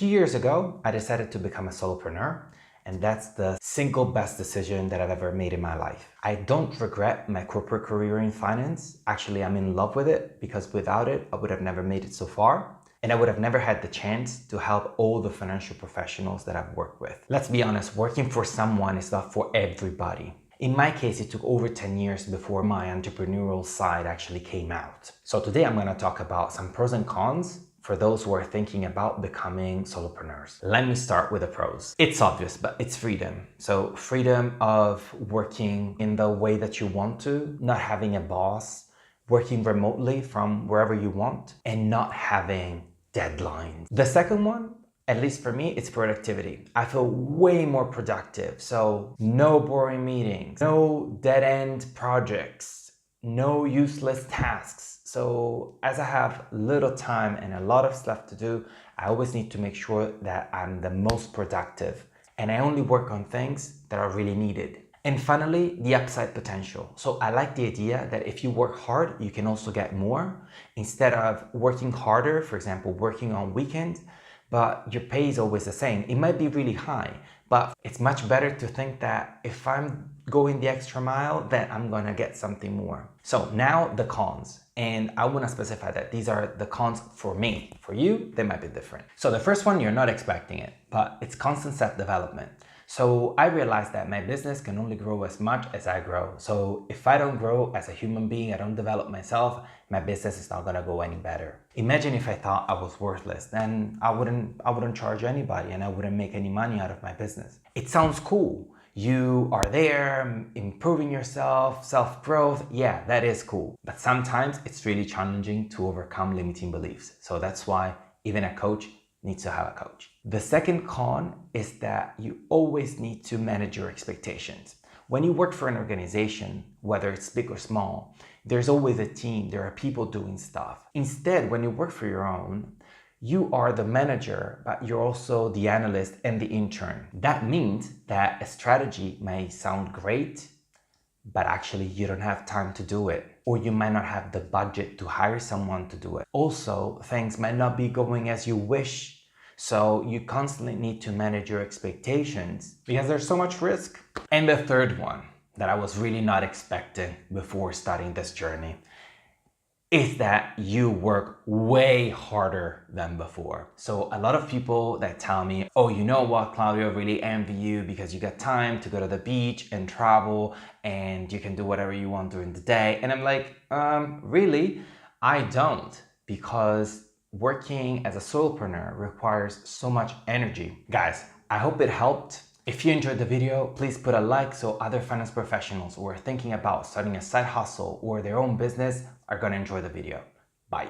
few years ago, I decided to become a solopreneur, and that's the single best decision that I've ever made in my life. I don't regret my corporate career in finance. Actually, I'm in love with it because without it, I would have never made it so far. And I would have never had the chance to help all the financial professionals that I've worked with. Let's be honest, working for someone is not for everybody. In my case, it took over 10 years before my entrepreneurial side actually came out. So today I'm going to talk about some pros and cons for those who are thinking about becoming solopreneurs. Let me start with the pros. It's obvious, but it's freedom. So freedom of working in the way that you want to, not having a boss, working remotely from wherever you want, and not having deadlines. The second one, at least for me, it's productivity. I feel way more productive. So no boring meetings, no dead-end projects, no useless tasks. So as I have little time and a lot of stuff to do, I always need to make sure that I'm the most productive and I only work on things that are really needed. And finally, the upside potential. So I like the idea that if you work hard, you can also get more. Instead of working harder, for example, working on weekends, but your pay is always the same. It might be really high, but it's much better to think that if I'm going the extra mile, then I'm gonna get something more. So now the cons, and I wanna specify that these are the cons for me. For you, they might be different. So the first one, you're not expecting it, but it's constant self-development. So I realized that my business can only grow as much as I grow. So if I don't grow as a human being, I don't develop myself, my business is not gonna go any better. Imagine if I thought I was worthless, then I wouldn't charge anybody and I wouldn't make any money out of my business. It sounds cool. You are there, improving yourself, self-growth. Yeah, that is cool. But sometimes it's really challenging to overcome limiting beliefs. So that's why even a coach needs to have a coach. The second con is that you always need to manage your expectations. When you work for an organization, whether it's big or small, there's always a team, there are people doing stuff. Instead, when you work for your own, you are the manager, but you're also the analyst and the intern. That means that a strategy may sound great, but actually you don't have time to do it, or you might not have the budget to hire someone to do it. Also, things might not be going as you wish, so you constantly need to manage your expectations because there's so much risk. And the third one that I was really not expecting before starting this journey is that you work way harder than before. So a lot of people that tell me, oh, you know what, Claudio, I really envy you because you got time to go to the beach and travel and you can do whatever you want during the day. And I'm like, really? I don't, because working as a solopreneur requires so much energy. Guys, I hope it helped. If you enjoyed the video, please put a like so other finance professionals who are thinking about starting a side hustle or their own business are going to enjoy the video. Bye.